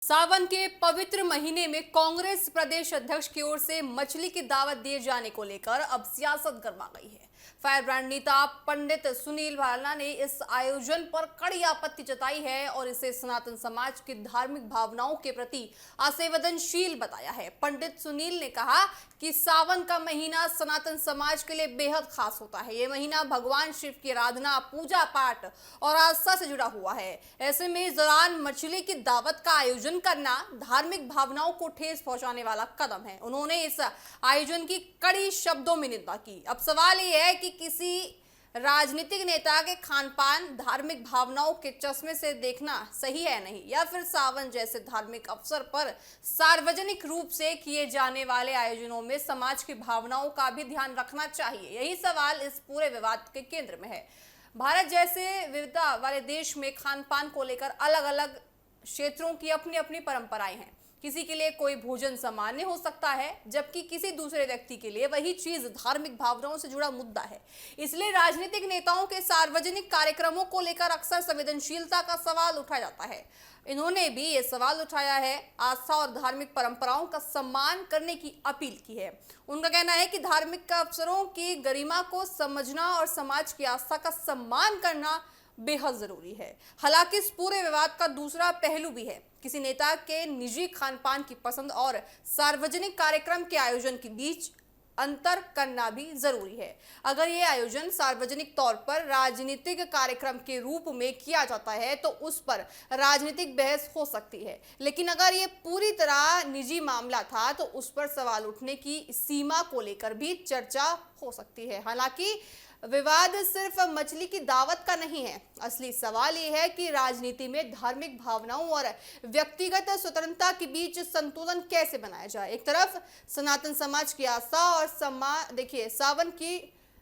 सावन के पवित्र महीने में कांग्रेस प्रदेश अध्यक्ष की ओर से मछली की दावत दिए जाने को लेकर अब सियासत गर्मा गई है। फायर ब्रांड नेता पंडित सुनील भालना ने इस आयोजन पर कड़ी आपत्ति जताई है और इसे सनातन समाज की धार्मिक भावनाओं के प्रति असंवेदनशील बताया है। पंडित सुनील ने कहा कि सावन का महीना सनातन समाज के लिए बेहद खास होता है। ये महीना भगवान शिव की आराधना, पूजा पाठ और आस्था से जुड़ा हुआ है। ऐसे में इस दौरान मछली की दावत का आयोजन करना धार्मिक भावनाओं को ठेस पहुंचाने वाला कदम है। उन्होंने इस आयोजन की कड़ी शब्दों में निंदा की। अब सवाल यह है कि किसी राजनीतिक नेता के खानपान धार्मिक भावनाओं के चश्मे से देखना सही है नहीं, या फिर सावन जैसे धार्मिक अवसर पर सार्वजनिक रूप से किए जाने वाले आयोजनों में समाज की भावनाओं का भी ध्यान रखना चाहिए। यही सवाल इस पूरे विवाद के केंद्र में है। भारत जैसे विविधता वाले देश में खान पान को लेकर अलग अलग क्षेत्रों की अपनी अपनी परंपराएं हैं। किसी के लिए कोई भोजन सामान्य हो सकता है, जबकि किसी दूसरे व्यक्ति के लिए वही चीज धार्मिक भावनाओं से जुड़ा मुद्दा है। इसलिए राजनीतिक नेताओं के सार्वजनिक कार्यक्रमों को लेकर अक्सर संवेदनशीलता का सवाल उठाया जाता है। इन्होंने भी ये सवाल उठाया है, आस्था और धार्मिक परंपराओं का सम्मान करने की अपील की है। उनका कहना है कि धार्मिक अवसरों की गरिमा को समझना और समाज की आस्था का सम्मान करना बेहद जरूरी है। हालांकि इस पूरे विवाद का दूसरा पहलू भी है। किसी नेता के निजी खानपान की पसंद और सार्वजनिक कार्यक्रम के आयोजन के बीच अंतर करना भी जरूरी है। अगर ये आयोजन सार्वजनिक तौर पर राजनीतिक कार्यक्रम के रूप में किया जाता है तो उस पर राजनीतिक बहस हो सकती है, लेकिन अगर ये पूरी तरह निजी मामला था तो उस पर सवाल उठने की सीमा को लेकर भी चर्चा हो सकती है। हालांकि विवाद सिर्फ मछली की दावत का नहीं है। असली सवाल यह है कि राजनीति में धार्मिक भावनाओं और व्यक्तिगत स्वतंत्रता के बीच संतुलन कैसे बनाया जाए। एक तरफ सनातन समाज की आस्था और सम्मान, देखिए सावन की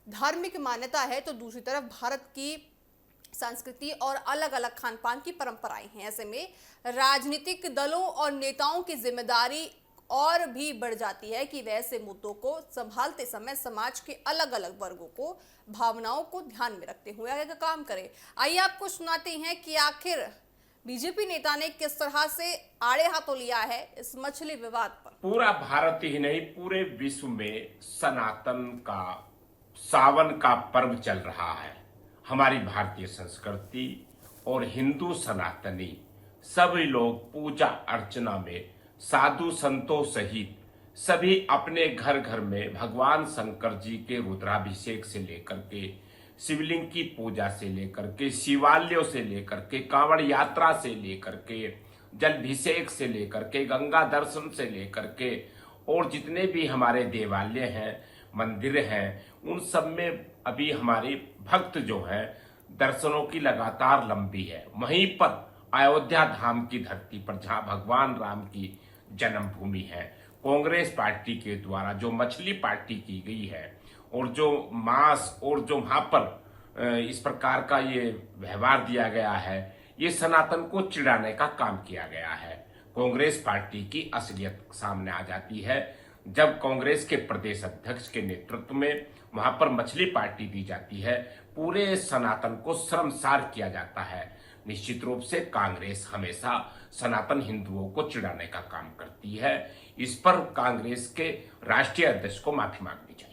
धार्मिक मान्यता है, तो दूसरी तरफ भारत की संस्कृति और अलग अलग खान पान की परंपराएं हैं। ऐसे में राजनीतिक दलों और नेताओं की जिम्मेदारी और भी बढ़ जाती है कि वैसे मुद्दों को संभालते समय समाज के अलग अलग वर्गों को भावनाओं को ध्यान में रखते हुए आगे का काम करे। आइए आपको सुनाते हैं कि आखिर बीजेपी नेता ने किस तरह से आड़े हाथों लिया है इस मछली विवाद पर। पूरा भारत ही नहीं, पूरे विश्व में सनातन का सावन का पर्व चल रहा है। हमारी भारतीय संस्कृति और हिंदू सनातनी सभी लोग पूजा अर्चना में साधु संतों सहित सभी अपने घर घर में भगवान शंकर जी के रुद्राभिषेक से लेकर के शिवलिंग की पूजा से लेकर के शिवालयों से लेकर के कांवड़ यात्रा से लेकर के जलाभिषेक से लेकर के गंगा दर्शन से लेकर के और जितने भी हमारे देवालय हैं, मंदिर हैं, उन सब में अभी हमारे भक्त जो हैं दर्शनों की लगातार लंबी है। वहीं पर अयोध्या धाम की धरती पर जहां भगवान राम की जन्मभूमि है, कांग्रेस पार्टी के द्वारा जो मछली पार्टी की गई है और जो मांस और जो वहां पर इस प्रकार का ये व्यवहार दिया गया है, ये सनातन को चिढ़ाने का काम किया गया है। कांग्रेस पार्टी की असलियत सामने आ जाती है जब कांग्रेस के प्रदेश अध्यक्ष के नेतृत्व में वहां पर मछली पार्टी दी जाती है, पूरे सनातन को शर्मसार किया जाता है। निश्चित रूप से कांग्रेस हमेशा सनातन हिंदुओं को चिढ़ाने का काम करती है। इस पर कांग्रेस के राष्ट्रीय अध्यक्ष को माफी मांगनी चाहिए।